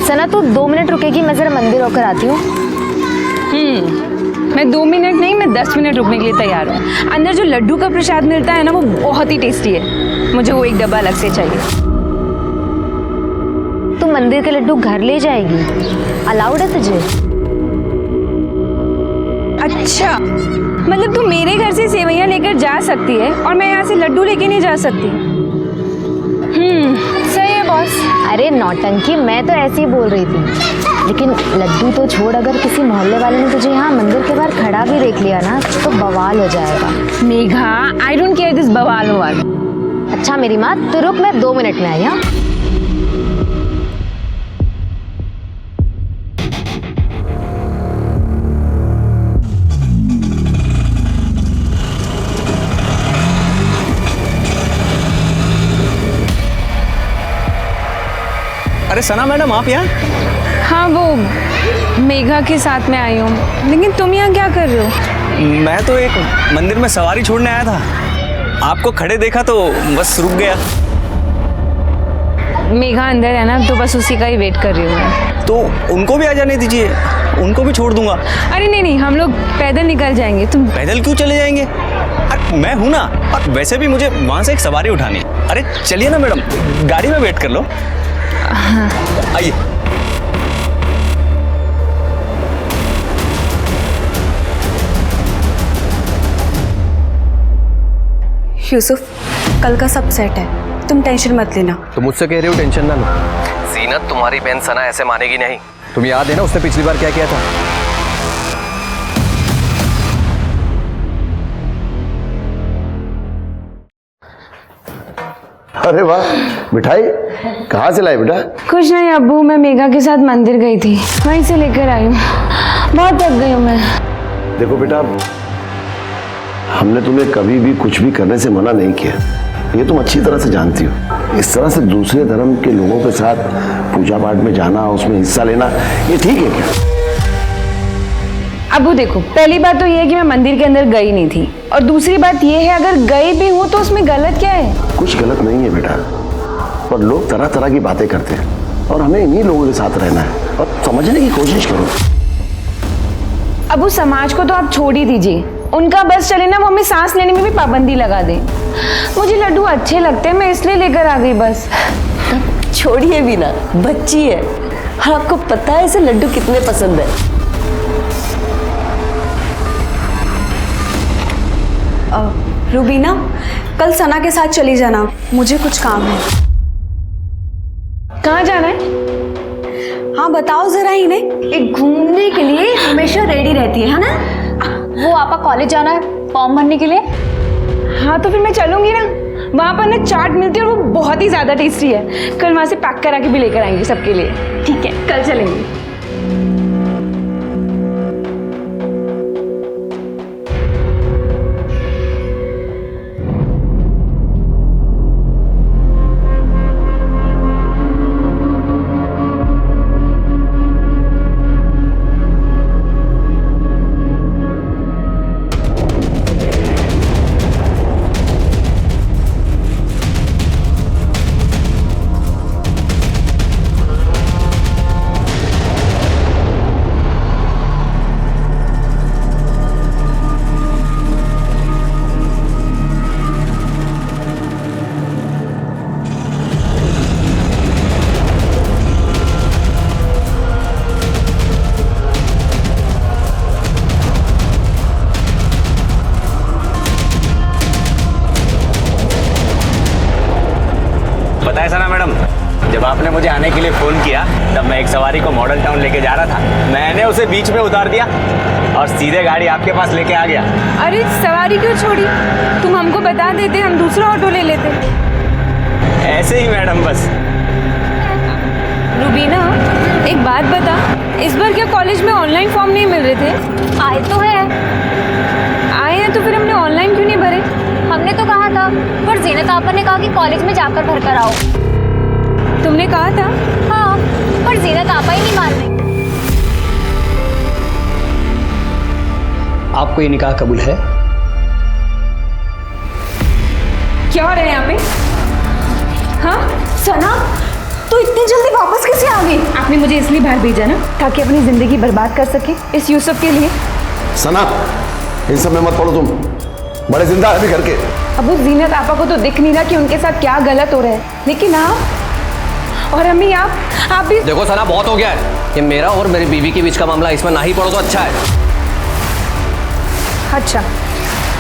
सना तू 2 मिनट रुकेगी, मैं जरा मंदिर होकर आती हूँ। मैं 2 मिनट नहीं, मैं 10 मिनट रुकने के लिए तैयार हूँ। अंदर जो लड्डू का प्रसाद मिलता है ना, वो बहुत ही टेस्टी है। मुझे वो एक डब्बा अलग से चाहिए। तू मंदिर के लड्डू घर ले जाएगी? अलाउड है तुझे? अच्छा, मतलब तू मेरे घर से सेवैयां लेकर जा सकती है और मैं यहाँ से लड्डू लेके नहीं जा सकती? सही है बॉस। अरे नौटंकी, मैं तो ऐसे ही बोल रही थी, लेकिन लड्डू तो छोड़, अगर किसी मोहल्ले वाले ने तुझे यहाँ मंदिर के बाहर खड़ा भी देख लिया ना तो बवाल हो जाएगा। Megha, I don't care this बवाल ववाल। अच्छा मेरी माँ, तो रुक, मैं 2 मिनट में आई। हाँ अरे सना मैडम, आप यहाँ? हाँ, वो मेघा के साथ में आई हूँ। लेकिन तुम यहाँ क्या कर रहे हो? मैं तो एक मंदिर में सवारी छोड़ने आया था, आपको खड़े देखा तो बस रुक गया। मेघा अंदर है ना, तो बस उसी का ही वेट कर रही हूँ मैं। तो उनको भी आ जाने दीजिए, उनको भी छोड़ दूंगा। अरे नहीं, हम लोग पैदल निकल जाएंगे। तुम पैदल क्यों चले जाएंगे? अरे मैं हूं ना, और वैसे भी मुझे वहां से एक सवारी उठानी है। अरे चलिए ना मैडम, गाड़ी में वेट कर लो। आइए। यूसुफ, कल का सब सेट है, तुम टेंशन मत लेना। तुम मुझसे कह रहे हो टेंशन ना लो। जीनत, तुम्हारी बहन सना ऐसे मानेगी नहीं। तुम याद है ना उसने पिछली बार क्या किया था? अरे वाह, मिठाई कहाँ से लाई बेटा? कुछ नहीं अब्बू, मैं मेघा के साथ मंदिर गई थी, वहीं से लेकर आई हूँ। बहुत थक गई हूँ मैं। देखो बेटा, हमने तुम्हें कभी भी कुछ भी करने से मना नहीं किया, ये तुम अच्छी तरह से जानती हो। इस तरह से दूसरे धर्म के लोगों के साथ पूजा पाठ में जाना, उसमें हिस्सा लेना, ये ठीक है क्या? अब्बू देखो, पहली बात तो ये है कि मैं मंदिर के अंदर गई नहीं थी, और दूसरी बात ये है अगर गई भी हूँ तो उसमें गलत क्या है? कुछ गलत नहीं है बेटा, पर लोग तरह तरह की बातें करते हैं और हमें इन्हीं लोगों के साथ रहना है, और समझने की कोशिश करो। अब्बू समाज को तो आप छोड़ ही दीजिए, उनका बस चले ना, वो हमें सांस लेने में भी पाबंदी लगा दे। मुझे लड्डू अच्छे लगते हैं, मैं इसलिए लेकर आ गई बस। छोड़िए भी ना, बच्ची है, और आपको पता है इसे लड्डू कितने पसंद है। रूबीना, कल सना के साथ चली जाना, मुझे कुछ काम है। कहाँ जाना है? हाँ बताओ जरा इन्हें। एक घूमने के लिए हमेशा रेडी रहती है ना? वो आपा कॉलेज जाना है फॉर्म भरने के लिए। हाँ तो फिर मैं चलूंगी ना, वहाँ पर ना चाट मिलती है और वो बहुत ही ज़्यादा टेस्टी है। कल वहाँ से पैक करा के भी लेकर आएंगे सबके लिए। ठीक है, कल चलेंगे। पता है सना मैडम, जब आपने मुझे आने के लिए फोन किया तब मैं एक सवारी को मॉडल टाउन लेके जा रहा था। मैंने उसे बीच में उतार दिया और सीधे गाड़ी आपके पास लेके आ गया। अरे सवारी क्यों छोड़ी? तुम हमको बता देते, हम दूसरा ऑटो ले लेते। ऐसे ही मैडम बस। रूबीना, एक बात बता, इस बार क्या कॉलेज में ऑनलाइन फॉर्म नहीं मिल रहे थे? आए तो है। आए हैं तो फिर हमने ऑनलाइन क्यों नहीं भरे? हमने तो कहा था, पर जीनत आपा ने कहा कि कॉलेज में जाकर भर कर आओ। तुमने कहा था? हाँ, पर जीनत आपा ही नहीं मान रही। आपको ये निकाह कबूल है? क्या हो रहा है यहाँ पे? हाँ सना, तो इतनी जल्दी वापस कैसे आ गई? आपने मुझे इसलिए बाहर भेजा ना ताकि अपनी जिंदगी बर्बाद कर सके इस यूसुफ के लिए। सना, इन सब में मत पड़ो तुम, बड़े जिंदा है भी घर के। अब उस जीनत आपा को तो दिख नहीं रहा कि उनके साथ क्या गलत हो रहा है, लेकिन आप और अम्मी आप भी। देखो सना, बहुत हो गया है। ये मेरा और मेरी बीवी के बीच का मामला, इसमें ना ही पड़ो तो अच्छा है। अच्छा,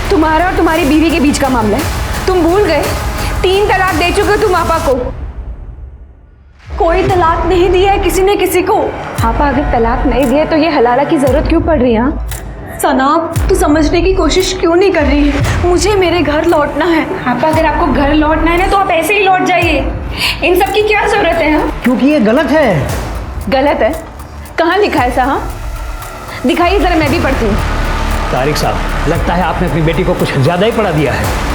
तुम्हारा और तुम्हारी बीवी के बीच का मामला है? तुम भूल गए 3 तलाक दे चुके हो तुम आपा को। कोई तलाक नहीं दिया है किसी ने किसी को। आपा अगर तलाक नहीं दिए तो ये हलाला की जरूरत क्यों पड़ रही है? सना, तू समझने की कोशिश क्यों नहीं कर रही है? मुझे मेरे घर लौटना है। आपा अगर आपको घर लौटना है ना तो आप ऐसे ही लौट जाइए, इन सब की क्या जरूरत है? क्योंकि ये गलत है। गलत है? कहाँ लिखा है ऐसा? हाँ, दिखाइए जरा, मैं भी पढ़ती हूँ। तारिक साहब, लगता है आपने अपनी बेटी को कुछ ज्यादा ही पढ़ा दिया है।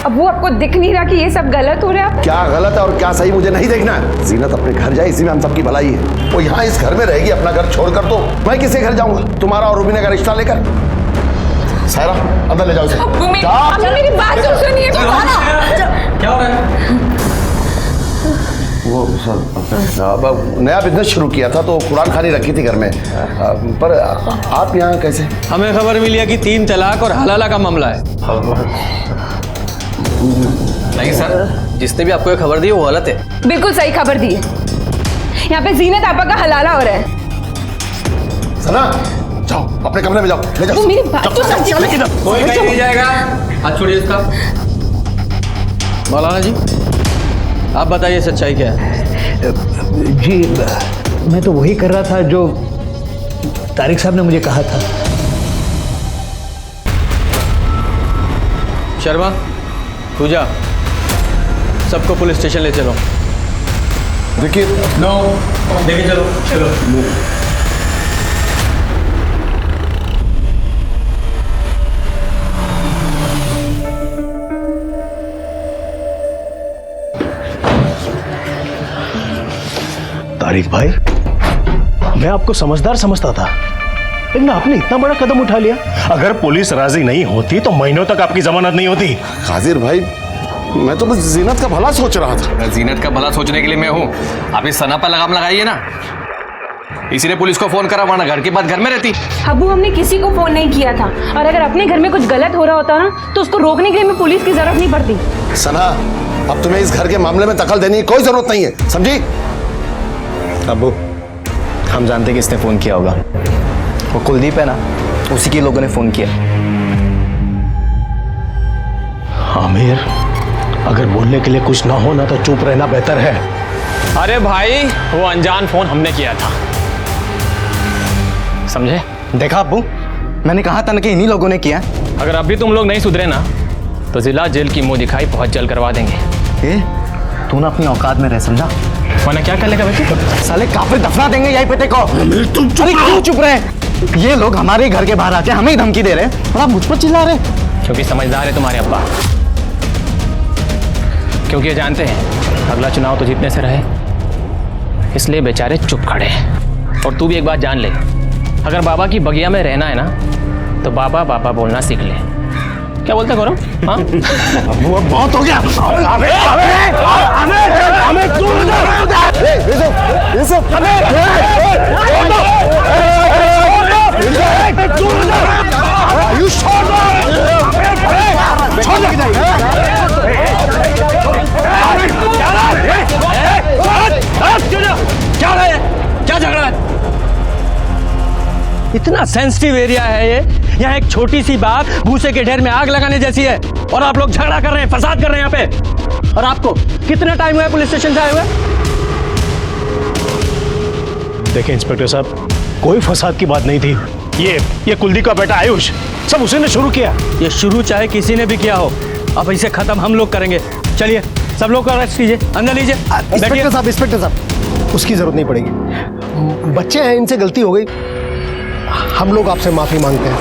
अब वो आपको दिख नहीं रहा कि ये सब गलत हो रहा है? क्या गलत है और क्या सही मुझे नहीं देखना है। जीनत अपने घर जाए, इसी में हम सबकी भलाई है। वो यहाँ इस घर में रहेगी अपना घर छोड़कर, तो मैं किसके घर जाऊंगा? तुम्हारा और रूबीना का रिश्ता लेकर? सायरा, अंदर ले जाओ इसे। मेरी बात तो सुनिए। क्या हो रहा है? वो सर, नया बिजनेस शुरू किया था तो कुरान खानी रखी थी घर में, पर आप यहाँ कैसे? हमें खबर मिली है कि 3 तलाक और हलाला का मामला है। नहीं सर, जिसने भी आपको ये खबर दी वो गलत है। बिल्कुल सही खबर दी है। यहाँ पे जीनत आपा का हलाला हो रहा है। सना, जाओ अपने कमरे में जाओ, ले जाओ। वो मेरी बात तो समझिए। कोई कहीं नहीं जाएगा। हाथ छोड़िए इसका। मौलाना जी, आप बताइए सच्चाई क्या है? जी, मैं तो वही कर रहा था जो तारिक साहब ने मुझे कहा था। शर्मा, पूजा, सबको पुलिस स्टेशन ले चलो। देखिए, नो, लेके चलो। चलो। तारिक भाई, मैं आपको समझदार समझता था, लेकिन आपने इतना बड़ा कदम उठा लिया। अगर पुलिस राजी नहीं होती तो महीनों तक आपकी जमानत नहीं होती। कादिर भाई, मैं तो बस जीनत का भला सोच रहा था। जीनत का भला सोचने के लिए मैं हूँ। आप इस सना पर लगाम लगाइए ना। इसी ने पुलिस को फोन करा, वरना घर की बात घर में रहती। अबू, हमने किसी को फोन नहीं किया था, और अगर अपने घर में कुछ गलत हो रहा होता ना तो उसको रोकने के लिए हमें पुलिस की जरूरत नहीं पड़ती। सना, अब तुम्हें इस घर के मामले में दखल देने की कोई जरूरत नहीं है, समझी? अब्बू, हम जानते कि इसने फ़ोन किया होगा। वो कुलदीप है ना, उसी के लोगों ने फ़ोन किया। आमिर, अगर बोलने के लिए कुछ ना हो ना तो चुप रहना बेहतर है। अरे भाई, वो अनजान फोन हमने किया था, समझे? देखा अब्बू, मैंने कहा था ना कि इन्हीं लोगों ने किया। अगर अभी तुम लोग नहीं सुधरे ना तो जिला जेल की मुंह दिखाई बहुत जल्द करवा देंगे। तू ना अपनी औकात में रह, समझा? वरना क्या कर लेगा बेटे? साले काफिर दफना देंगे यहीं पे देखो। तुम क्यों चुप रहे? ये लोग हमारे घर के बाहर आके हमें ही धमकी दे रहे हैं और आप मुझ पर चिल्ला रहे हैं। क्योंकि समझदार है तुम्हारे अब्बा, क्योंकि ये जानते हैं अगला चुनाव तो जीतने से रहे, इसलिए बेचारे चुप खड़े हैं। और तू भी एक बात जान ले, अगर बाबा की बगिया में रहना है ना तो बाबा बाबा बोलना सीख ले। क्या बोलते गौरव? हाँ, वो बहुत हो गया। क्या झगड़ा है? इतना सेंसिटिव एरिया है ये, यहाँ एक छोटी सी बात भूसे के ढेर में आग लगाने जैसी है, और आप लोग झगड़ा कर रहे हैं, फसाद कर रहे हैं यहाँ पे। और आपको कितना टाइम हुआ है पुलिस स्टेशन से आए हुए? देखिए इंस्पेक्टर साहब, कोई फसाद की बात नहीं थी। ये कुलदीप का बेटा आयुष, सब उसी ने शुरू किया। ये शुरू चाहे किसी ने भी किया हो, अब इसे खत्म हम लोग करेंगे। चलिए सब लोग को अरेस्ट कीजिए, अंदर लीजिए। इंस्पेक्टर साहब, उसकी जरूरत नहीं पड़ेगी। बच्चे हैं, इनसे गलती हो गई, हम लोग आपसे माफी मांगते हैं।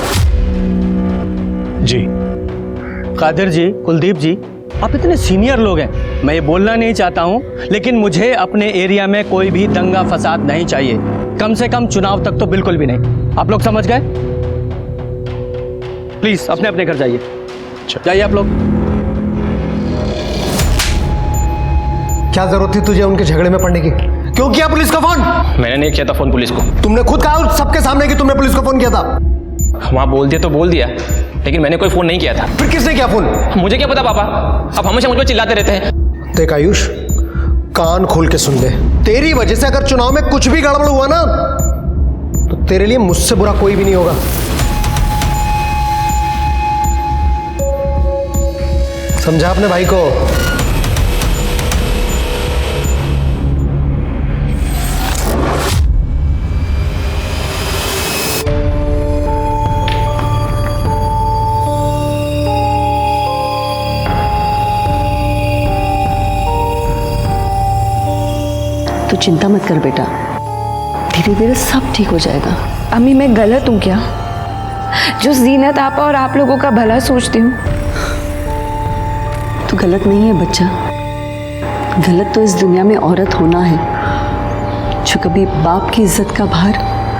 जी कादिर जी, कुलदीप जी, आप इतने सीनियर लोग हैं, मैं ये बोलना नहीं चाहता हूँ, लेकिन मुझे अपने एरिया में कोई भी दंगा फसाद नहीं चाहिए, कम से कम चुनाव तक तो बिल्कुल भी नहीं। आप लोग समझ गए? प्लीज अपने अपने घर जाइए, जाइए आप लोग। क्या जरूरत थी तुझे उनके झगड़े में पड़ने की? क्यों किया पुलिस को फोन? मैंने नहीं किया था फोन पुलिस को। तुमने खुद कहा सबके सामने कि तुमने पुलिस को फोन किया था। वहाँ बोल दिया तो बोल दिया, लेकिन मैंने कोई फोन नहीं किया था। फिर किसने किया फोन? मुझे क्या पता पापा, अब हमेशा मुझ पर चिल्लाते रहते हैं। देख आयुष, कान खोल के सुन ले। तेरी वजह से अगर चुनाव में कुछ भी गड़बड़ हुआ ना तो तेरे लिए मुझसे बुरा कोई भी नहीं होगा। समझा अपने भाई को? तू चिंता मत कर बेटा, धीरे धीरे सब ठीक हो जाएगा। अम्मी मैं गलत हूँ क्या, जो जीनत आपा और आप लोगों का भला सोचती हूँ? तू गलत नहीं है बच्चा। गलत तो इस दुनिया में औरत होना है, जो कभी बाप की इज्जत का भार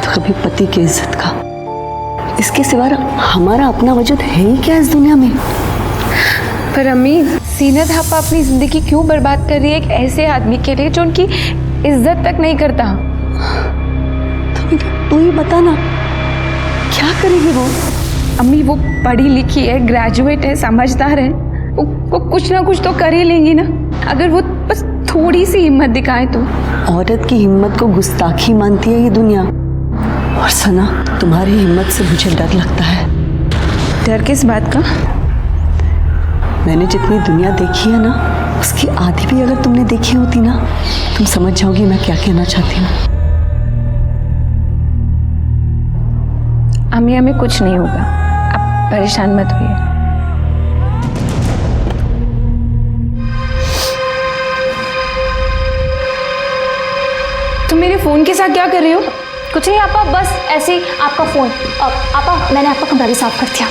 तो कभी पति की इज्जत का। इसके सिवा हमारा अपना वजूद है ही क्या इस दुनिया में? पर अम्मी, जीनत आपा अपनी जिंदगी क्यों बर्बाद कर रही है एक ऐसे आदमी के लिए जो उनकी इज्जत तक नहीं करता? तो तू ही बता ना, क्या करेगी वो? अम्मी वो पढ़ी लिखी है, ग्रेजुएट है, समझदार है, वो कुछ ना कुछ तो कर ही लेंगी ना, अगर वो बस थोड़ी सी हिम्मत दिखाए तो। औरत की हिम्मत को गुस्ताखी मानती है ये दुनिया। और सना, तुम्हारी हिम्मत से मुझे डर लगता है। डर किस बात का? मैंने जितनी दुनिया देखी है ना, उसकी आधी भी अगर तुमने देखी होती ना, तुम समझ जाओगी मैं क्या कहना चाहती हूँ। अम्मी हमें कुछ नहीं होगा, आप परेशान मत होइए। तुम मेरे फोन के साथ क्या कर रही हो? कुछ नहीं आपा, बस ऐसे ही आपका फोन। आपा मैंने आपका कमरा भी साफ कर दिया।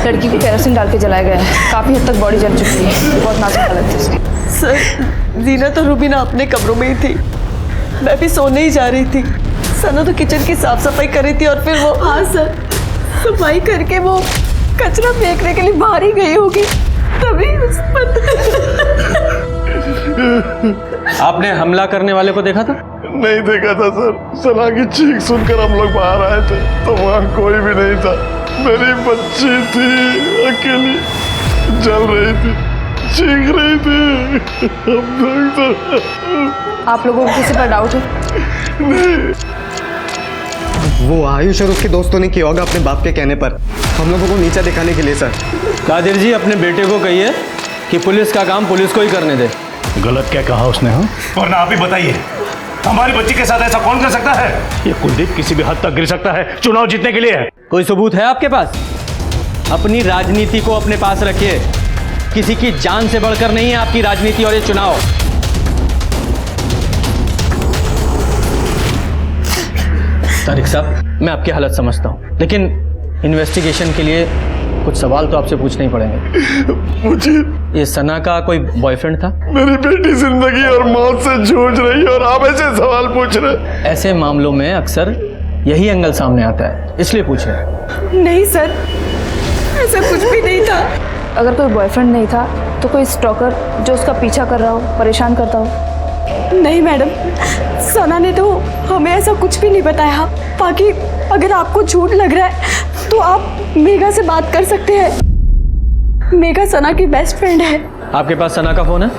लड़की को केरोसिन डाल के जलाया गया है, काफी हद तक बॉडी जल चुकी है, बहुत नाजुक हालत है उसकी। सर, जीना तो रूबीना अपने कमरों में ही थी, मैं भी सोने ही जा रही थी। सना तो किचन की साफ सफाई कर रही थी और फिर वो। हाँ सर, सफाई करके वो कचरा फेंकने के लिए बाहर ही गई होगी, तभी उस आपने हमला करने वाले को देखा था? नहीं देखा था सर। सना की चीख सुनकर हम लोग बाहर आए थे तो वहाँ कोई भी नहीं था। मेरी बच्ची थी, अकेली जल रही थी, चीख रही थी। आप लोगों को किसी पर डाउट है? वो आयुष और उसके दोस्तों ने किया होगा अपने बाप के कहने पर, हम लोगों को नीचा दिखाने के लिए सर। कादिर जी, अपने बेटे को कहिए कि पुलिस का काम पुलिस को ही करने दे। गलत क्या कहा उसने? हाँ, वरना आप ही बताइए, हमारी बच्ची के साथ ऐसा कौन कर सकता है? ये कुलदीप किसी भी हद तक गिर सकता है, चुनाव जीतने के लिए है। कोई सबूत है आपके पास? अपनी राजनीति को अपने पास रखिए, किसी की जान से बढ़कर नहीं है आपकी राजनीति और ये चुनाव। तारिक साहब, मैं आपकी हालत समझता हूं, लेकिन इन्वेस्टिगेशन के लिए कुछ सवाल तो आपसे पूछने ही पड़ेंगे। मुझे ये सना का कोई बॉयफ्रेंड था? मेरी बेटी जिंदगी और मौत से जूझ रही है और आप ऐसे सवाल पूछ रहे? ऐसे मामलों में अक्सर यही एंगल सामने आता है, इसलिए पूछ रहे। नहीं सर, ऐसा कुछ भी नहीं था। अगर कोई बॉयफ्रेंड नहीं था तो कोई स्टॉकर जो उसका पीछा कर रहा हो, परेशान करता हो? नहीं मैडम, सना ने तो हमें ऐसा कुछ भी नहीं बताया। बाकी अगर आपको झूठ लग रहा है तो आप मेघा से बात कर सकते हैं। मेघा सना की बेस्ट फ्रेंड है। आपके पास सना का फ़ोन है?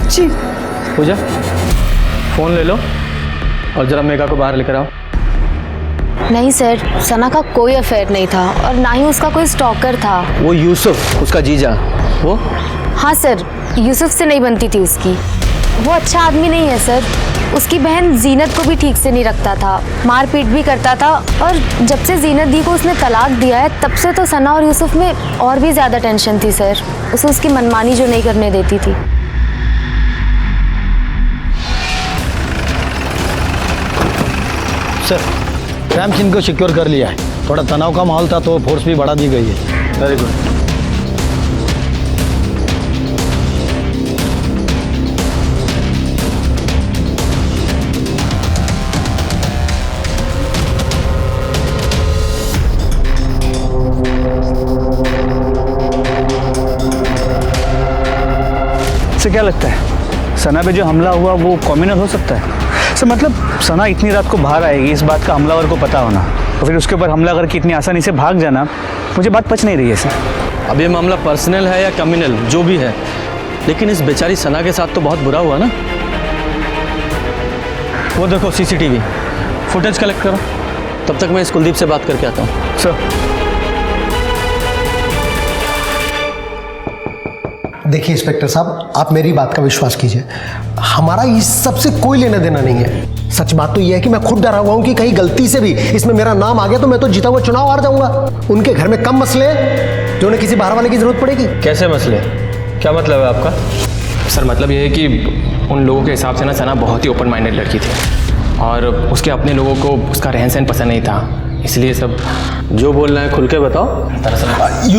जी। पूजा, फ़ोन ले लो और ज़रा मेघा को बाहर लेकर आओ। नहीं सर, सना का कोई अफेयर नहीं था और ना ही उसका कोई स्टॉकर था। वो यूसुफ, उसका जीजा, वो? हाँ सर, यूसुफ से नहीं बनती थी उसकी। वो अच्छा आदमी नहीं है सर। उसकी बहन जीनत को भी ठीक से नहीं रखता था, मारपीट भी करता था। और जब से जीनत दी को उसने तलाक दिया है तब से तो सना और यूसुफ में और भी ज़्यादा टेंशन थी सर। उसे उसकी मनमानी जो नहीं करने देती थी। सर, क्रैम सीन को सिक्योर कर लिया है। थोड़ा तनाव का माहौल था तो फोर्स भी बढ़ा दी गई है। Very good. से क्या लगता है सना पे जो हमला हुआ वो कॉम्युनल हो सकता है? सर मतलब सना इतनी रात को बाहर आएगी, इस बात का हमलावर को पता होना, और फिर उसके ऊपर हमला करके इतनी आसानी से भाग जाना, मुझे बात पच नहीं रही है सर। अब ये मामला पर्सनल है या कम्युनल जो भी है, लेकिन इस बेचारी सना के साथ तो बहुत बुरा हुआ ना। वो देखो CCTV फुटेज कलेक्ट करो, तब तक मैं इस कुलदीप से बात करके आता हूँ। सर देखिए इंस्पेक्टर साहब, आप मेरी बात का विश्वास कीजिए, हमारा इस सब से कोई लेना देना नहीं है। सच बात तो यह है कि मैं खुद डरा हुआ हूं कि कहीं गलती से भी इसमें मेरा नाम आ गया तो मैं तो जीता हुआ चुनाव हार जाऊंगा। उनके घर में कम मसले हैं जो उन्हें किसी बाहर वाले की जरूरत पड़ेगी। कैसे मसले? क्या मतलब है आपका? सर मतलब ये है कि उन लोगों के हिसाब से ना सना बहुत ही ओपन माइंडेड लड़की थी और उसके अपने लोगों को उसका रहन सहन पसंद नहीं था, इसलिए सब। जो बोलना है खुल के बताओ। दरअसल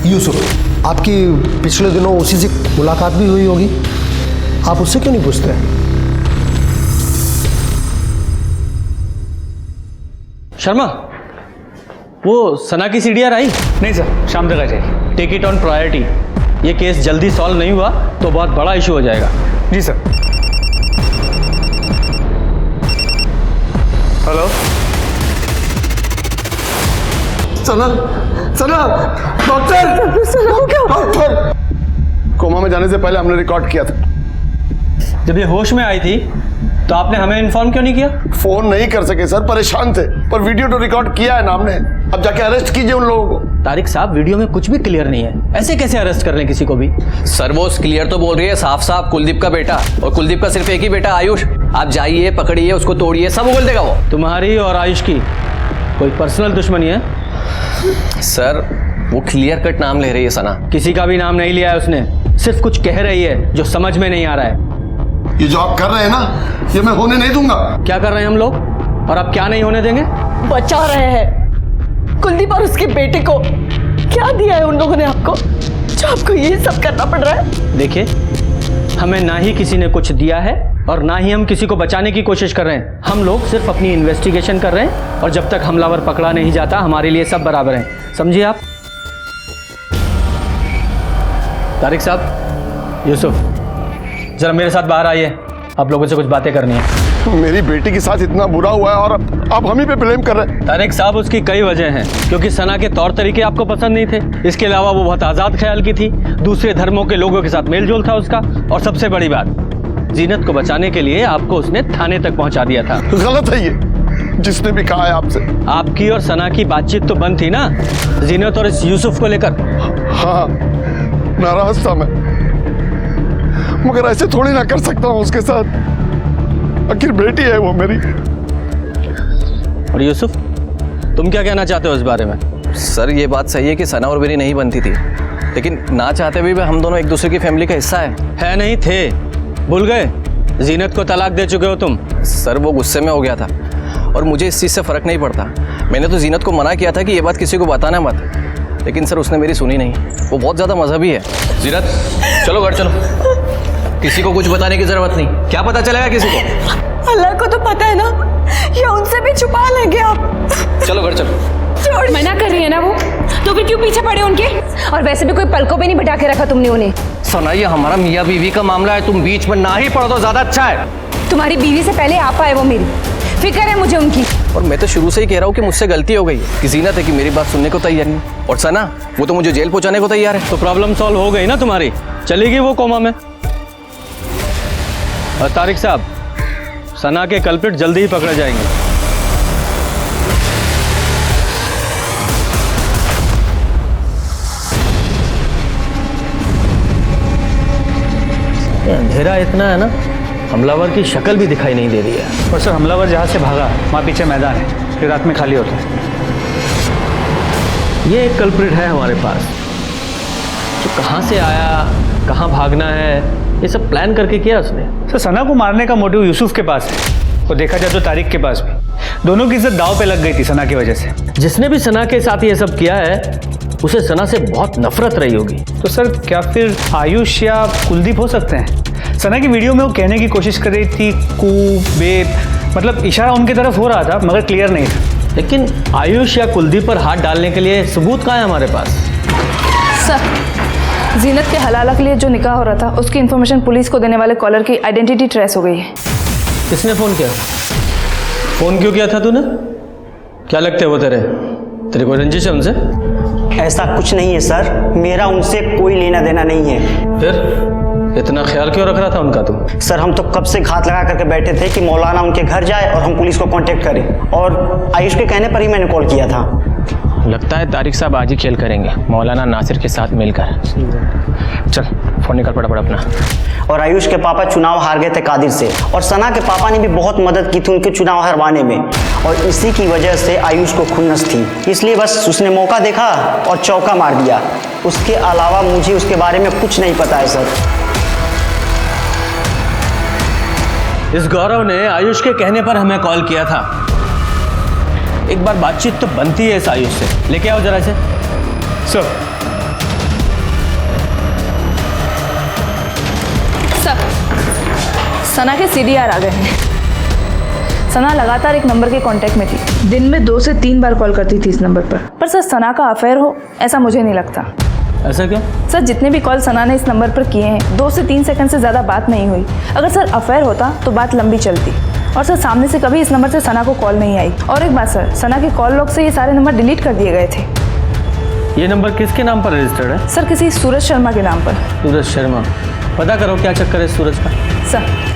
यूसुफ आपकी पिछले दिनों उसी से मुलाकात भी हुई होगी, आप उससे क्यों नहीं पूछते? शर्मा, वो सना की CDR आई? नहीं सर, शाम तक आ जाएगी। Take it on priority. ये केस जल्दी सॉल्व नहीं हुआ तो बहुत बड़ा इशू हो जाएगा। जी sir. Hello Sana, Sana, doctor, doctor. Coma में जाने से पहले हमने रिकॉर्ड किया था। जब ये होश में आई थी तो आपने हमें इन्फॉर्म क्यों नहीं किया? फोन नहीं कर सके सर, परेशान थे, पर वीडियो तो रिकॉर्ड किया है ना हमने। अब जाके अरेस्ट कीजिए उन लोगों को। तारिक साहब, वीडियो में कुछ भी क्लियर नहीं है, ऐसे कैसे अरेस्ट कर लें किसी को भी? सर वो क्लियर तो बोल रही है साफ साफ कुलदीप का बेटा, और कुलदीप का सिर्फ एक ही बेटा आयुष। आप जाइए, पकड़िए उसको, तोड़िए, सब बोल देगा वो। तुम्हारी और आयुष की कोई पर्सनल दुश्मनी है? सर वो क्लियर कट नाम ले रही है सना। किसी का भी नाम नहीं लिया है उसने, सिर्फ कुछ कह रही है जो समझ में नहीं आ रहा है। ये जो आप कर रहे हैं ना, ये मैं होने नहीं दूंगा। क्या कर रहे हैं हम लोग, और अब क्या नहीं होने देंगे? बचा रहे हैं कुलदीप और उसके बेटे को। क्या दिया है उन लोगों ने आपको जो आपको ये सब करना पड़ रहा है? देखिए, हमें ना ही किसी ने कुछ दिया है और ना ही हम किसी को बचाने की कोशिश कर रहे हैं। हम लोग सिर्फ अपनी इन्वेस्टिगेशन कर रहे हैं और जब तक हमलावर पकड़ा नहीं जाता हमारे लिए सब बराबर हैं, समझिए आप। तारिक साहब, यूसुफ, जरा मेरे साथ बाहर आइए, आप लोगों से कुछ बातें करनी है। मेरी बेटी के साथ इतना बुरा हुआ है और आप हम ही पे ब्लेम कर रहे हैं। तारिक साहब, उसकी कई वजह हैं, क्योंकि सना के तौर तरीके आपको पसंद नहीं थे। इसके अलावा वो बहुत आज़ाद ख्याल की थी, दूसरे धर्मों के लोगों के साथ मेल जोल था उसका, और सबसे बड़ी बात, जीनत को बचाने के लिए आपको उसने थाने तक पहुंचा दिया था। गलत है ये, जिसने भी कहा है आपसे। आपकी और सना की बातचीत तो बंद थी ना, जीनत और इस यूसुफ को लेकर। हाँ, नाराज था मैं, मगर ऐसे थोड़ी ना कर सकता हूँ उसके साथ। आखिर बेटी है वो मेरी। और यूसुफ, तुम क्या कहना चाहते हो इस बारे में? सर ये बात सही है कि सना और मेरी नहीं बनती थी, लेकिन ना चाहते भी हम दोनों एक दूसरे की फैमिली का हिस्सा है नहीं थे? भूल गए? जीनत को तलाक दे चुके हो तुम। सर वो गुस्से में हो गया था और मुझे इस चीज़ से फ़र्क नहीं पड़ता। मैंने तो जीनत को मना किया था कि ये बात किसी को बताना मत, लेकिन सर उसने मेरी सुनी नहीं। वो बहुत ज़्यादा मजहबी है। जीनत, चलो घर चलो, किसी को कुछ बताने की ज़रूरत नहीं। क्या पता चलेगा किसी को? अल्लाह को तो पता है ना, या उनसे भी छुपा लेंगे आप। चलो घर चलो। मना कर रही है ना वो, तो फिर क्यों पीछे पड़े उनके? और वैसे भी कोई पलकों पे नहीं बिठा के रखा तुमने उन्हें। सना ये हमारा मियाँ बीवी का मामला है, तुम बीच में ना ही पड़ो तो ज़्यादा अच्छा है। तुम्हारी बीवी से पहले आप आए वो मेरी। फिक्र है मुझे उनकी। और मैं तो शुरू से ही कह रहा हूँ कि मुझसे गलती हो गई है कि जीनत है कि मेरी बात सुनने को तैयार नहीं, और सना वो तो मुझे जेल पहुंचाने को तैयार है। तो प्रॉब्लम सॉल्व हो गई ना तुम्हारी, चलेगी वो कोमा में। और तारिक साहब, सना के कल्प्रिट जल्दी ही पकड़े जाएंगे। अंधेरा इतना है ना, हमलावर की शक्ल भी दिखाई नहीं दे रही है। और सर हमलावर जहाँ से भागा वहाँ पीछे मैदान है, फिर रात में खाली होता है। ये एक कल्प्रिट है हमारे पास, जो कहाँ से आया, कहाँ भागना है, ये सब प्लान करके किया उसने। सर सना को मारने का मोटिव यूसुफ के पास है, और देखा जाए तो तारिक के पास भी। दोनों की इज्जत दांव पे लग गई थी सना की वजह से। जिसने भी सना के साथ ये सब किया है उसे सना से बहुत नफरत रही होगी। तो सर क्या फिर आयुष या कुलदीप हो सकते हैं? सना की वीडियो में वो कहने की कोशिश कर रही थी कू बेब, मतलब इशारा उनकी तरफ हो रहा था मगर क्लियर नहीं था। लेकिन आयुष या कुलदीप पर हाथ डालने के लिए सबूत कहाँ है हमारे पास? सर, जीनत के हलाला के लिए जो निकाह हो रहा था उसकी इन्फॉर्मेशन पुलिस को देने वाले कॉलर की आइडेंटिटी ट्रेस हो गई है। किसने फ़ोन किया? फ़ोन क्यों किया था तूने? क्या लगते हैं वो तेरे कोई रंजिश है उनसे? ऐसा कुछ नहीं है सर, मेरा उनसे कोई लेना देना नहीं है। फिर इतना ख्याल क्यों रख रहा था उनका तू? सर हम तो कब से घात लगा करके बैठे थे कि मौलाना उनके घर जाए और हम पुलिस को कांटेक्ट करें, और आयुष के कहने पर ही मैंने कॉल किया था। लगता है तारिक साहब आज ही खेल करेंगे मौलाना नासिर के साथ मिलकर। चल फ़ोन निकल पड़ा अपना। और आयुष के पापा चुनाव हार गए थे कादिर से, और सना के पापा ने भी बहुत मदद की थी उनके चुनाव हरवाने में, और इसी की वजह से आयुष को खुन्नस थी, इसलिए बस उसने मौका देखा और चौका मार दिया। उसके अलावा मुझे उसके बारे में कुछ नहीं पता है सर। इस गौरव ने आयुष के कहने पर हमें कॉल किया था। एक बार बातचीत तो बनती है इस आयुष से, लेके आओ जरा से। सर सना के सीडीआर आ गए हैं। सना लगातार एक नंबर के कांटेक्ट में थी, दिन में 2 से 3 बार कॉल करती थी इस नंबर पर सर सना का अफेयर हो ऐसा मुझे नहीं लगता। ऐसा क्यों? सर जितने भी कॉल सना ने इस नंबर पर किए हैं 2 से 3 सेकंड से ज़्यादा बात नहीं हुई। अगर सर अफेयर होता तो बात लंबी चलती, और सर सामने से कभी इस नंबर से सना को कॉल नहीं आई। और एक बात सर, सना के कॉल लॉग से ये सारे नंबर डिलीट कर दिए गए थे। ये नंबर किसके नाम पर रजिस्टर्ड है? सर किसी सूरज शर्मा के नाम पर। सूरज शर्मा, पता करो क्या चक्कर है सूरज का। सर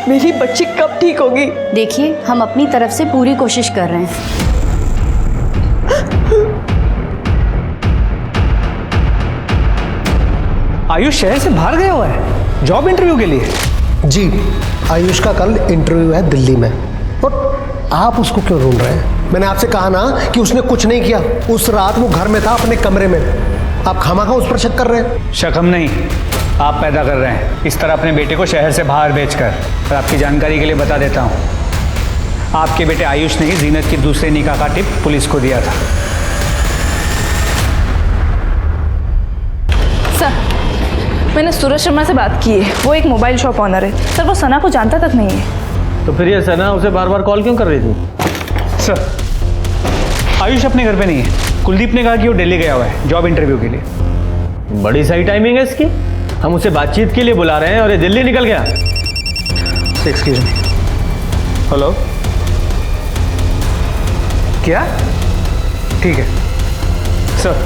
मेरी बच्ची कब ठीक होगी? देखिए हम अपनी तरफ से पूरी कोशिश कर रहे हैं। आयुष शहर से बाहर गया हुआ है जॉब इंटरव्यू के लिए? जी, आयुष का कल इंटरव्यू है दिल्ली में। और आप उसको क्यों ढूंढ रहे हैं? मैंने आपसे कहा ना कि उसने कुछ नहीं किया। उस रात वो घर में था अपने कमरे में। आप खामखा उस पर शक कर रहे हैं। शक हम नहीं, आप पैदा कर रहे हैं इस तरह अपने बेटे को शहर से बाहर भेजकर। और आपकी जानकारी के लिए बता देता हूँ, आपके बेटे आयुष ने ही जीनत की दूसरे निकाह का टिप पुलिस को दिया था। सर मैंने सूरज शर्मा से बात की है, वो एक मोबाइल शॉप ऑनर है सर, वो सना को जानता तक नहीं है। तो फिर ये सना उसे बार बार कॉल क्यों कर रही थी? सर आयुष अपने घर पे नहीं है, कुलदीप ने कहा कि वो दिल्ली गया हुआ है जॉब इंटरव्यू के लिए। बड़ी सही टाइमिंग है इसकी, हम उसे बातचीत के लिए बुला रहे हैं और ये दिल्ली निकल गया। एक्सक्यूज मी, हेलो, क्या? ठीक है सर,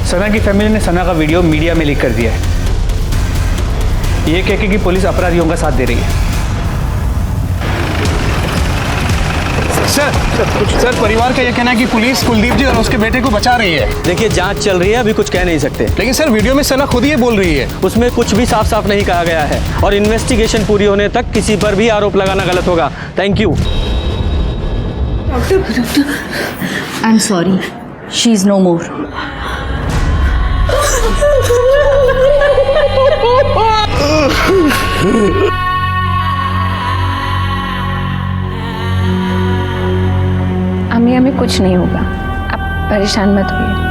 सना की फैमिली ने सना का वीडियो मीडिया में लीक कर दिया है, ये कह के कि पुलिस अपराधियों का साथ दे रही है। सर परिवार का ये कहना है कि पुलिस कुलदीप जी और उसके बेटे को बचा रही है। देखिए जांच चल रही है, अभी कुछ कह नहीं सकते। लेकिन सर वीडियो में सना खुद ही बोल रही है। उसमें कुछ भी साफ साफ नहीं कहा गया है, और इन्वेस्टिगेशन पूरी होने तक किसी पर भी आरोप लगाना गलत होगा। Thank you. I am sorry, she is no more. हमें कुछ नहीं होगा, आप परेशान मत होइए।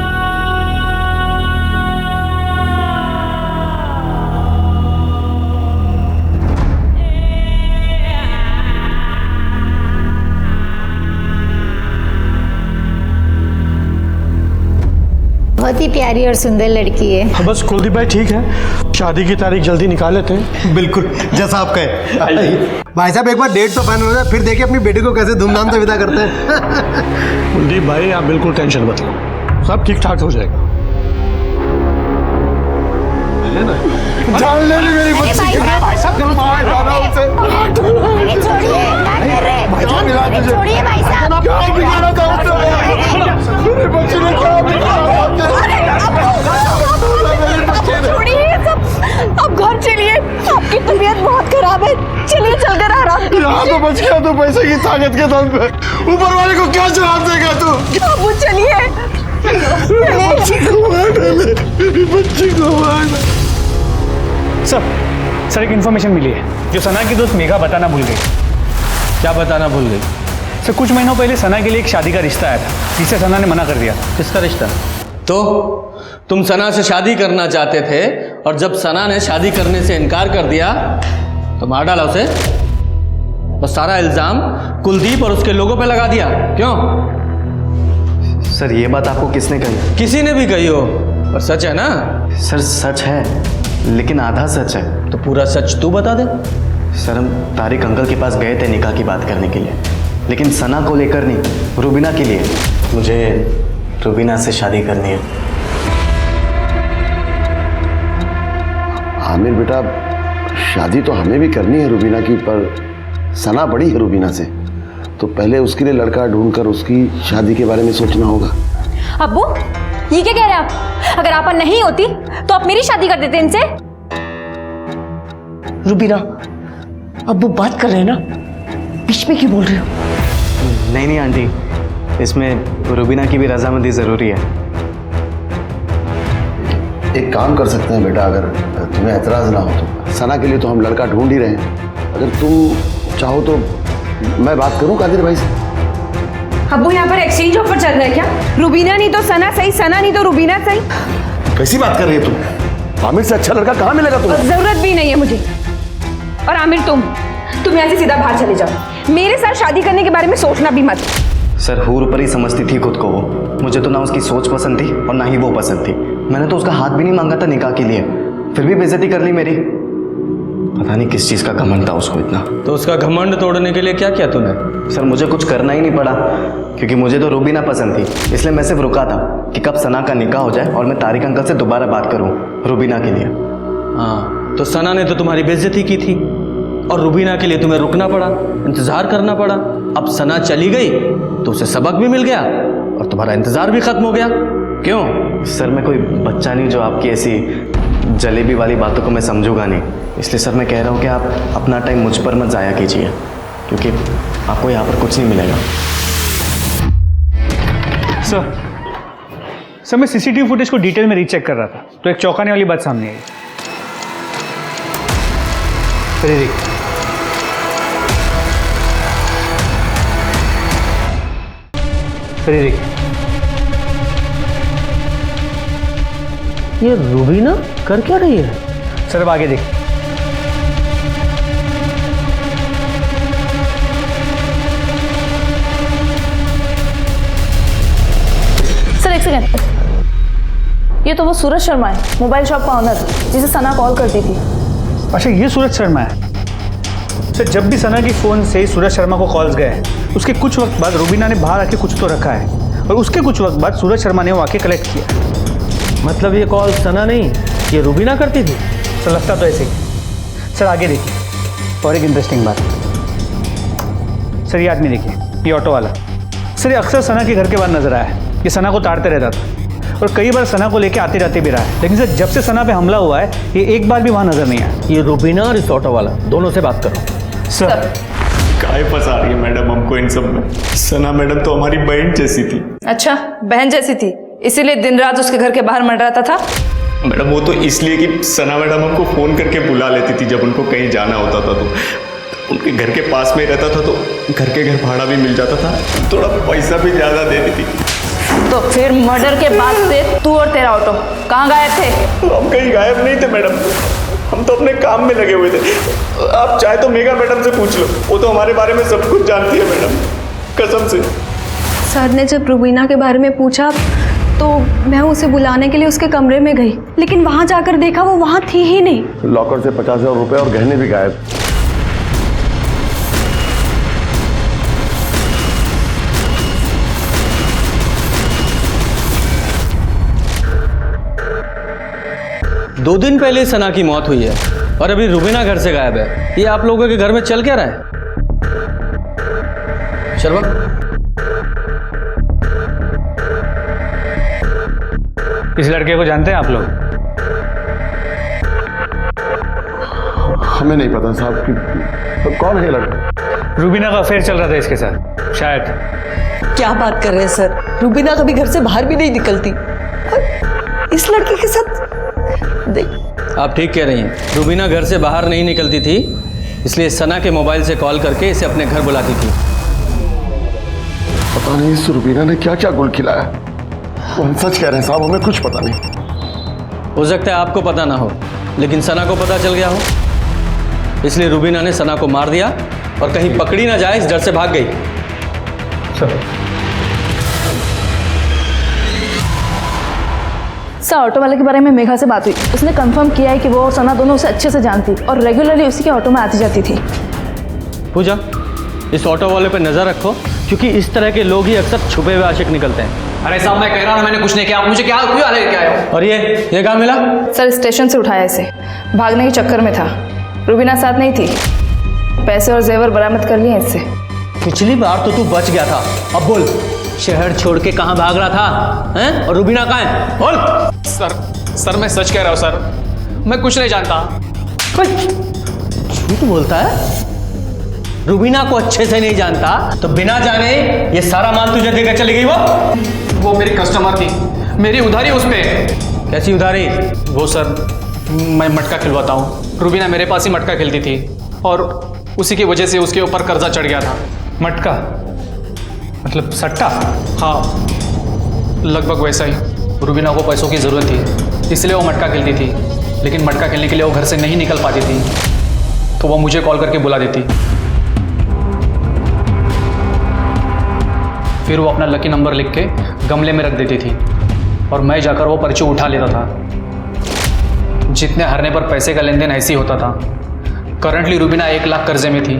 बहुत बहुत ही प्यारी और सुंदर लड़की है। बस कुलदीप भाई ठीक है, शादी की तारीख जल्दी निकाल लेते हैं। बिल्कुल जैसा आप कहे। भाई साहब एक बार डेट तो फाइनल हो जाए, फिर देखिए अपनी बेटी को कैसे धूमधाम से विदा करते हैं। कुलदीप भाई आप बिल्कुल टेंशन मत लो, सब ठीक ठाक हो जाएगा। जान ले ली मेरी बच्ची की। भाई साहब चलो मार डालो उसे। छोड़िए, क्या कर रहे हैं? भाई साहब मिला तुझे। छोड़िए भाई साहब। क्या बिगाड़ा था उसने? मेरी बच्ची ने क्या बिगाड़ा? छोड़िए सब, अब घर चलिए, आपकी तबीयत बहुत खराब है, चलिए चलकर आराम कीजिए। यहाँ तो बच गया तो पैसे की ताकत के दम पे, ऊपर वाले को क्या जवाब देगा तू? अब वो चलिए, बच्ची को मार डाले, मेरी बच्ची को मार डाले। सर एक इन्फॉर्मेशन मिली है जो सना की दोस्त मेघा बताना भूल गई। क्या बताना भूल गई? सर कुछ महीनों पहले सना के लिए एक शादी का रिश्ता आया था, जिसे सना ने मना कर दिया। किसका रिश्ता? तो तुम सना से शादी करना चाहते थे और जब सना ने शादी करने से इनकार कर दिया तो मार डाला उसे। बस सारा इल्जाम कुलदीप और उसके लोगों पे लगा दिया। क्यों? सर ये बात आपको किसने कही? किसी ने भी कही हो, पर सच है ना? सर सच है, लेकिन आधा सच है। तो पूरा सच तू बता दे। सर हम तारिक अंकल के पास गए थे निकाह की बात करने के लिए, लेकिन सना को लेकर नहीं, रुबीना के लिए। मुझे रुबीना से शादी करनी है। आमिर बेटा, शादी तो हमें भी करनी है रुबीना की, पर सना बड़ी है रुबीना से, तो पहले उसके लिए लड़का ढूंढकर उसकी शादी के बारे में सोचना होगा। अब्बू ये क्या कह रहे हैं आप? अगर आपा नहीं होती तो आप मेरी शादी कर देते इनसे। रुबीना, अब वो बात कर रहे हैं ना, बीच में क्यों बोल रहे हो? नहीं आंटी, इसमें रुबीना की भी रजामंदी ज़रूरी है। एक काम कर सकते हैं बेटा, अगर तुम्हें एतराज़ ना हो तो। सना के लिए तो हम लड़का ढूंढ ही रहे हैं, अगर तुम चाहो तो मैं बात करूं कादिर भाई से। अब्बू यहाँ पर एक्सचेंज ऑफर चल रहा है क्या? रुबीना नहीं तो सना सही, सना नहीं तो रुबीना सही। कैसी बात कर रही है तुम? आमिर से अच्छा लड़का कहाँ मिलेगा तुम्हें? जरूरत भी नहीं है मुझे। और आमिर तुम यहाँ से सीधा बाहर चले जाओ, मेरे साथ शादी करने के बारे में सोचना भी मत। सर हूर पर ही समझती थी खुद को वो। मुझे तो ना उसकी सोच पसंद थी और ना ही वो पसंद थी। मैंने तो उसका हाथ भी नहीं मांगा था निकाह के लिए, फिर भी बेइज्जती कर ली मेरी। पता नहीं किस चीज़ का घमंड था उसको इतना। तो उसका घमंड तोड़ने के लिए क्या किया तूने? सर मुझे कुछ करना ही नहीं पड़ा, क्योंकि मुझे तो रुबीना पसंद थी, इसलिए मैं सिर्फ रुका था कि कब सना का निकाह हो जाए और मैं तारिक अंकल से दोबारा बात करूं रुबीना के लिए। हाँ, तो सना ने तो तुम्हारी बेइज्जती की थी और रुबीना के लिए तुम्हें रुकना पड़ा, इंतजार करना पड़ा। अब सना चली गई तो उसे सबक भी मिल गया और तुम्हारा इंतजार भी खत्म हो गया। क्यों? सर मैं कोई बच्चा नहीं जो आपकी ऐसी जलेबी वाली बातों को मैं समझूंगा नहीं, इसलिए सर मैं कह रहा हूँ कि आप अपना टाइम मुझ पर मत ज़ाया कीजिए, क्योंकि आपको यहाँ पर कुछ नहीं मिलेगा। सर मैं सीसीटीवी फुटेज को डिटेल में रीचेक कर रहा था, तो एक चौंकाने वाली बात सामने आई। ये रुबीना कर क्या रही है? सर अब आगे देख। सर एक सेकंड, ये तो वो सूरज शर्मा है, मोबाइल शॉप का ऑनर, जिसे सना कॉल करती थी। अच्छा ये सूरज शर्मा है। सर जब भी सना की फ़ोन से सूरज शर्मा को कॉल्स गए, उसके कुछ वक्त बाद रुबीना ने बाहर आके कुछ तो रखा है, और उसके कुछ वक्त बाद सूरज शर्मा ने वो आके कलेक्ट किया। मतलब ये कॉल सना नहीं, ये रुबीना करती थी? सर लगता तो ऐसे ही। सर आगे देखिए, और एक इंटरेस्टिंग बात। सर ये आदमी देखिए, ये ऑटो वाला। सर ये अक्सर सना के घर के बाहर नजर आया है। ये सना को ताड़ते रहता था और कई बार सना को लेके आते जाते भी रहा है, लेकिन सर जब से सना पे हमला हुआ है ये एक बार भी वहाँ नजर नहीं आया। ये रुबीना और इस ऑटो वाला दोनों से बात करो। सर काहे फंसा रही है मैडम हमको इन सब में? सना मैडम तो हमारी बहन जैसी थी। अच्छा बहन जैसी थी, इसीलिए दिन रात उसके घर के बाहर मंडराता था? मैडम वो तो इसलिए कि सना मैडम हमको फ़ोन करके बुला लेती थी जब उनको कहीं जाना होता था, तो उनके घर के पास में रहता था, तो घर के घर भाड़ा भी मिल जाता था, थोड़ा पैसा भी ज़्यादा देती थी। तो फिर मर्डर के बाद से तू और तेरा ऑटो कहाँ गायब थे? हम कहीं गायब नहीं थे मैडम, हम तो अपने काम में लगे हुए थे। आप चाहे तो मेघा मैडम से पूछ लो, वो तो हमारे बारे में सब कुछ जानती है मैडम, कसम से। सर ने जब रुबीना के बारे में पूछा तो मैं उसे बुलाने के लिए उसके कमरे में गई, लेकिन वहाँ जाकर देखा वो वहाँ थी ही नहीं। लॉकर से 50,000 रुपए और गहने भी गायब। दो दिन पहले सना की मौत हुई है और अभी रुबीना घर से गायब है। ये आप लोगों के घर में चल क्या रहा है? शर्मा, इस लड़के को जानते हैं आप लोग? हमें नहीं पता साहब कि तो कौन है लड़का। रूबीना का अफेयर चल रहा था इसके साथ शायद। क्या बात कर रहे हैं सर? रुबीना कभी घर से बाहर भी नहीं निकलती और इस लड़के के साथ आप ठीक कह रही हैं। रुबीना घर से बाहर नहीं निकलती थी, इसलिए सना के मोबाइल से कॉल करके इसे अपने घर बुलाती थी। पता नहीं इस रुबीना ने क्या क्या गुल खिलाया। वो हम सच कह रहे हैं साहब, हमें कुछ पता नहीं। हो सकता है आपको पता ना हो, लेकिन सना को पता चल गया हो, इसलिए रुबीना ने सना को मार दिया और कहीं पकड़ी ना जाए इस डर से भाग गई। सर, ऑटो वाले के बारे में मेघा से बात हुई। उसने कंफर्म किया है कि वो और सना दोनों उसे अच्छे से जानती और रेगुलरली उसी के ऑटो में आती जाती थी। पूजा, इस ऑटो वाले पे नजर रखो, क्योंकि इस तरह के लोग ही अक्सर छुपे हुए आशिक निकलते हैं। अरे साहब, मैं कह रहा हूँ मैंने कुछ नहीं किया, आप मुझे क्या आया? और ये कहाँ मिला? सर, स्टेशन से उठाया इसे, भागने के चक्कर में था। रुबीना साथ नहीं थी। पैसे और जेवर बरामद कर लिए इससे। पिछली बार तो तू बच गया था, अब बोल शहर छोड़ के कहाँ भाग रहा था हैं? और रुबीना कहाँ है? बोल। सर मैं सच कह रहा हूँ सर, मैं कुछ नहीं जानता। झूठ बोलता है? रुबीना को अच्छे से नहीं जानता तो बिना जाने ये सारा माल तुझे देकर चली गई? वो मेरी कस्टमर थी, मेरी उधारी उस पे। कैसी उधारी? वो सर, मैं मटका खिलवाता हूँ। रुबीना मेरे पास ही मटका खेलती थी और उसी की वजह से उसके ऊपर कर्जा चढ़ गया था। मटका मतलब सट्टा? हाँ, लगभग वैसा ही। रुबीना को पैसों की ज़रूरत थी, इसलिए वो मटका खेलती थी, लेकिन मटका खेलने के लिए वो घर से नहीं निकल पाती थी, तो वो मुझे कॉल करके बुला देती। फिर वो अपना लकी नंबर लिख के गमले में रख देती थी और मैं जाकर वो पर्ची उठा लेता था। जितने हारने पर पैसे का लेन देन ऐसे ही होता था। करंटली रुबीना 1 लाख कर्जे में थी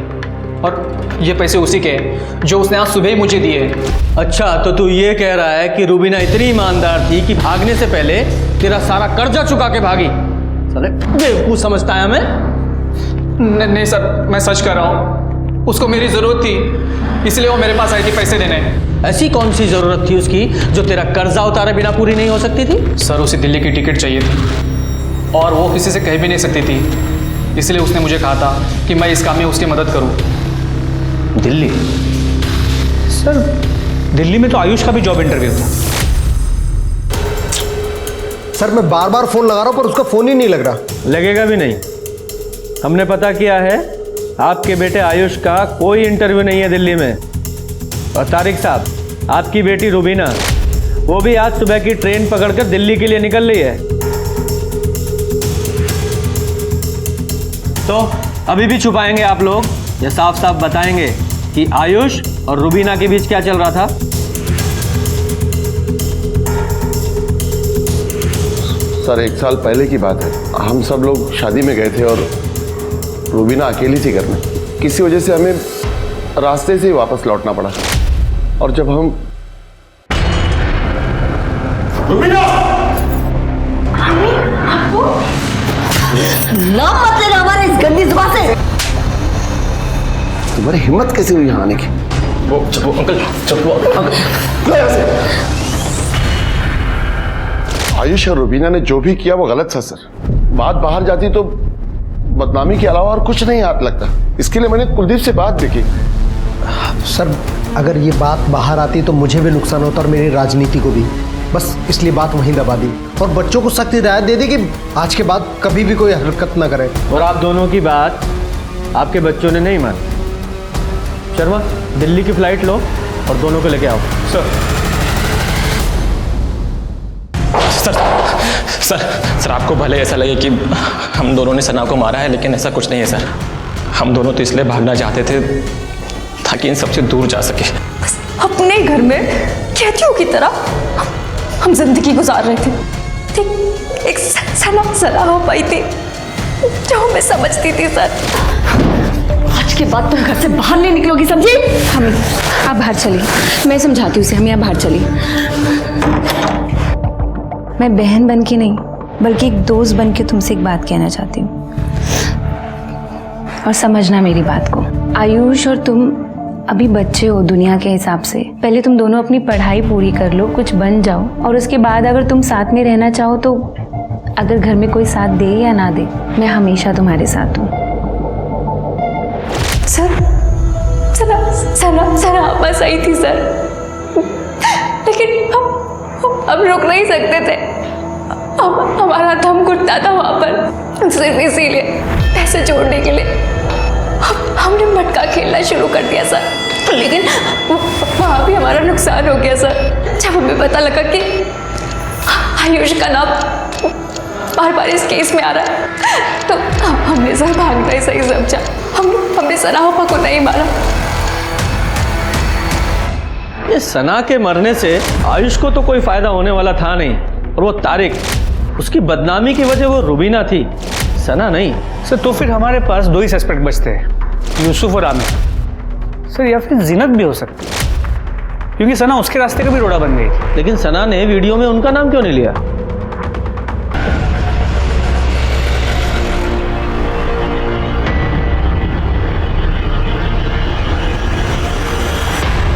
और ये पैसे उसी के जो उसने आज सुबह ही मुझे दिए। अच्छा, तो तू ये कह रहा है कि रुबीना इतनी ईमानदार थी कि भागने से पहले तेरा सारा कर्जा चुका के भागी? साले बेवकूफ समझता है हमें? नहीं सर, मैं सच कह रहा हूँ। उसको मेरी ज़रूरत थी, इसलिए वो मेरे पास आई थी पैसे देने। ऐसी कौन सी ज़रूरत थी उसकी जो तेरा कर्जा उतारे बिना पूरी नहीं हो सकती थी? सर, उसे दिल्ली की टिकट चाहिए थी और वो किसी से कह भी नहीं सकती थी, इसलिए उसने मुझे कहा था कि मैं इस काम में उसकी मदद करूं। दिल्ली? सर, दिल्ली में तो आयुष का भी जॉब इंटरव्यू था। सर, मैं बार बार फोन लगा रहा हूं पर उसका फोन ही नहीं लग रहा। लगेगा भी नहीं। हमने पता किया है, आपके बेटे आयुष का कोई इंटरव्यू नहीं है दिल्ली में। और तारिक साहब, आपकी बेटी रुबीना, वो भी आज सुबह की ट्रेन पकड़कर दिल्ली के लिए निकल रही है। तो अभी भी छुपाएंगे आप लोग या साफ साफ बताएंगे कि आयुष और रुबीना के बीच क्या चल रहा था? सर, 1 साल पहले की बात है। हम सब लोग शादी में गए थे और रुबीना अकेली थी घर में। किसी वजह से हमें रास्ते से ही वापस लौटना पड़ा और जब हम रुबीना! नाम मत लेना हमारे इस गंदी जुबान से। तुम्हारी हिम्मत कैसे हुई यहाँ आने की? वो अंकल, आयुष और रुबीना ने जो भी किया वो गलत था सर। बात बाहर जाती तो बदनामी के अलावा और कुछ नहीं हाथ लगता। इसके लिए मैंने कुलदीप से बात भी की। सर, अगर ये बात बाहर आती तो मुझे भी नुकसान होता और मेरी राजनीति को भी। बस इसलिए बात वहीं दबा दी और बच्चों को सख्त हिदायत दे दी कि आज के बाद कभी भी कोई हरकत ना करें। और आप दोनों की बात आपके बच्चों ने नहीं मानी। शर्मा, दिल्ली की फ्लाइट लो और दोनों को लेके आओ। सर, आपको भले ऐसा लगे कि हम दोनों ने सना को मारा है, लेकिन ऐसा कुछ नहीं है सर। हम दोनों तो इसलिए भागना चाहते थे ताकि इन सबसे दूर जा सके। अपने घर में कैदियों की तरह हम जिंदगी गुजार रहे थे, ठीक एक सना हो पाई थी जो मैं समझती थी सर। आज के बाद तुम घर से बाहर नहीं निकलोगी, समझी? हमें आप बाहर चलिए, मैं समझाती हूँ उसे। हमें आप बाहर चलिए। मैं बहन बन के नहीं बल्कि एक दोस्त बन के तुमसे एक बात कहना चाहती हूँ, और समझना मेरी बात को। आयुष और तुम अभी बच्चे हो दुनिया के हिसाब से। पहले तुम दोनों अपनी पढ़ाई पूरी कर लो, कुछ बन जाओ, और उसके बाद अगर तुम साथ में रहना चाहो तो अगर घर में कोई साथ दे या ना दे, मैं हमेशा तुम्हारे साथ हूँ। सना बस आई थी सर, लेकिन हम रुक नहीं सकते थे। हमारा दम घुटता था वहाँ पर, सिर्फ इसीलिए पैसे जोड़ने के लिए हमने मटका खेलना शुरू कर दिया सर। लेकिन वहाँ भी हमारा नुकसान हो गया सर। जब हमें पता लगा कि आयुष का नाम बार बार इस केस में आ रहा है, तो हमने सर भागना ही सही समझा। हमने सनाहोपा को नहीं मारा। ये सना के मरने से आयुष को तो कोई फायदा होने वाला था नहीं, और वो तारिक, उसकी बदनामी की वजह वो रुबीना थी, सना नहीं। सर तो फिर हमारे पास दो ही सस्पेक्ट बचते हैं, यूसुफ और आमिर सर, या फिर जिनत भी हो सकती है, क्योंकि सना उसके रास्ते का भी रोड़ा बन गई थी। लेकिन सना ने वीडियो में उनका नाम क्यों नहीं लिया?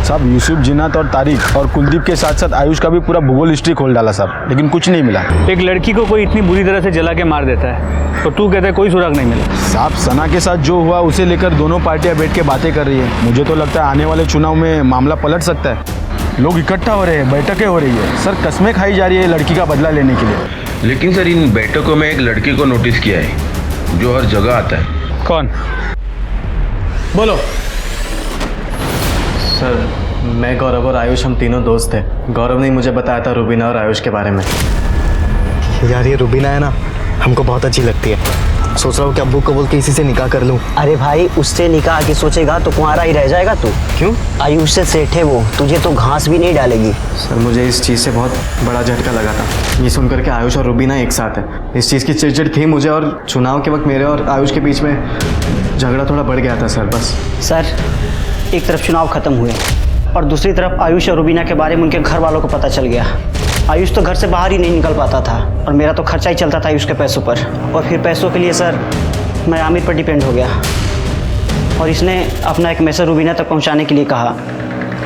साहब यूसुफ, जिन्नत और तारिक और कुलदीप के साथ साथ आयुष का भी पूरा भूगोल हिस्ट्री खोल डाला साहब, लेकिन कुछ नहीं मिला। एक लड़की को कोई इतनी बुरी तरह से जला के मार देता है, तो तू कहता है कोई सुराग नहीं मिला। साहब सना के साथ जो हुआ उसे लेकर दोनों पार्टियां बैठ के बातें कर रही है। मुझे तो लगता है आने वाले चुनाव में मामला पलट सकता है। लोग इकट्ठा हो रहे हैं, बैठकें हो रही है सर, कस्में खाई जा रही है लड़की का बदला लेने के लिए। लेकिन सर इन बैठकों में एक लड़की को नोटिस किया है जो हर जगह आता है। कौन? बोलो। सर मैं, गौरव और आयुष हम तीनों दोस्त थे। गौरव ने मुझे बताया था रुबीना और आयुष के बारे में। यार ये रुबीना है ना, हमको बहुत अच्छी लगती है। सोच रहा हूँ कि अब्बू को बोल के इसी से निकाह कर लूँ। अरे भाई उससे निकाह की सोचेगा तो कुंवारा ही रह जाएगा तू। क्यों? आयुष से सेठ है वो, तुझे तो घास भी नहीं डालेगी। सर मुझे इस चीज़ से बहुत बड़ा झटका लगा था, ये सुन करके आयुष और रुबीना एक साथ है। इस चीज़ की चिड़चिड़ थी मुझे, और चुनाव के वक्त मेरे और आयुष के बीच में झगड़ा थोड़ा बढ़ गया था सर, बस। सर एक तरफ चुनाव खत्म हुए और दूसरी तरफ आयुष और रुबीना के बारे में उनके घर वालों को पता चल गया। आयुष तो घर से बाहर ही नहीं निकल पाता था, और मेरा तो खर्चा ही चलता था आयुष के पैसों पर। और फिर पैसों के लिए सर मैं आमिर पर डिपेंड हो गया, और इसने अपना एक मैसेज रुबीना तक पहुंचाने के लिए कहा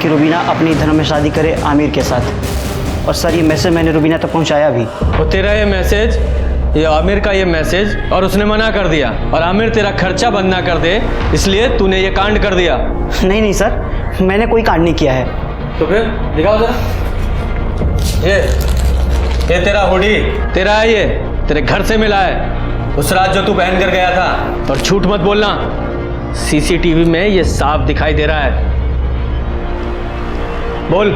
कि रुबीना अपनी धर्म में शादी करे आमिर के साथ। और सर ये मैसेज मैंने रुबीना तक पहुंचाया भी। और तेरा ये मैसेज, ये आमिर का ये मैसेज, और उसने मना कर दिया, और आमिर तेरा खर्चा बंद ना कर दे इसलिए तूने ये कांड कर दिया। नहीं सर, मैंने कोई कांड नहीं किया है। तो फिर दिखाओ जरा। ये तेरा हुडी तेरा है, ये तेरे घर से मिला है उस रात जो तू पहन कर गया था। और झूठ मत बोलना, सीसीटीवी में ये साफ दिखाई दे रहा है। बोल।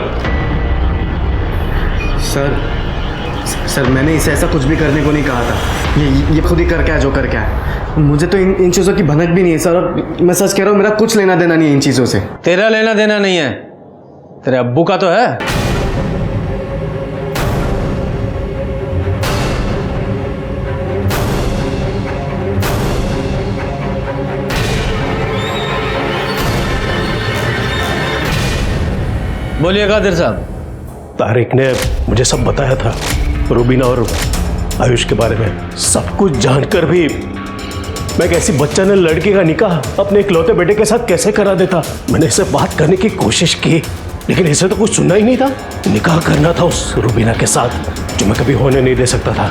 सर मैंने इसे ऐसा कुछ भी करने को नहीं कहा था। ये खुद ही कर क्या जो कर क्या है। मुझे तो इन चीज़ों की भनक भी नहीं है सर, और मैं सच कह रहा हूँ मेरा कुछ लेना देना नहीं है इन चीज़ों से। तेरा लेना देना नहीं है, तेरे अब्बू का तो है। बोलिए कादिर साहब। तारिक ने मुझे सब बताया था, रुबीना और आयुष के बारे में। सब कुछ जानकर भी मैं कैसी बच्चा ने लड़के का निकाह अपने इकलौते बेटे के साथ कैसे करा देता। मैंने इससे बात करने की कोशिश की, लेकिन इसे तो कुछ सुनना ही नहीं था। निकाह करना था उस रुबीना के साथ जो मैं कभी होने नहीं दे सकता था,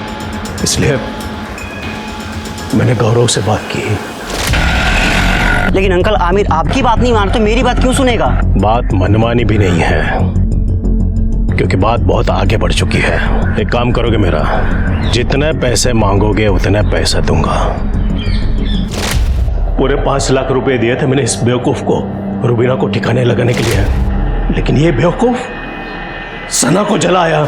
इसलिए मैंने गौरव से बात की। लेकिन अंकल आमिर आपकी बात नहीं मानते, मेरी बात क्यों सुनेगा? बात मनमानी भी नहीं है, क्योंकि बात बहुत आगे बढ़ चुकी है। एक काम करोगे मेरा, जितने पैसे मांगोगे उतने पैसे दूंगा। पूरे 5 लाख रुपए दिए थे मैंने इस बेवकूफ को रुबीना को ठिकाने लगाने के लिए, लेकिन ये बेवकूफ सना को जलाया।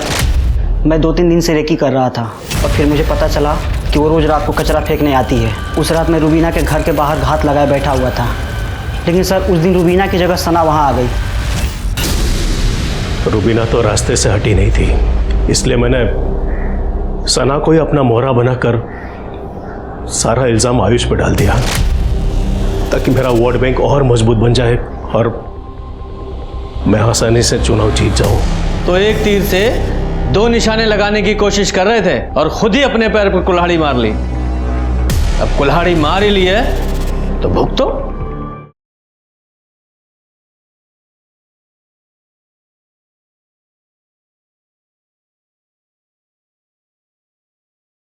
मैं 2-3 दिन से रेकी कर रहा था, और फिर मुझे पता चला कि वो रोज रात को कचरा फेंकने आती है। उस रात मैं रुबीना के घर के बाहर घात लगाए बैठा हुआ था, लेकिन सर उस दिन रुबीना की जगह सना वहाँ आ गई। रुबीना तो रास्ते से हटी नहीं थी, इसलिए मैंने सना को ही अपना मोहरा बनाकर सारा इल्ज़ाम आयुष पर डाल दिया, ताकि मेरा वोट बैंक और मजबूत बन जाए और मैं आसानी से चुनाव जीत जाऊं। तो एक तीर से दो निशाने लगाने की कोशिश कर रहे थे और खुद ही अपने पैर पर कुल्हाड़ी मार ली। अब कुल्हाड़ी मार ही ली है तो भुगतो।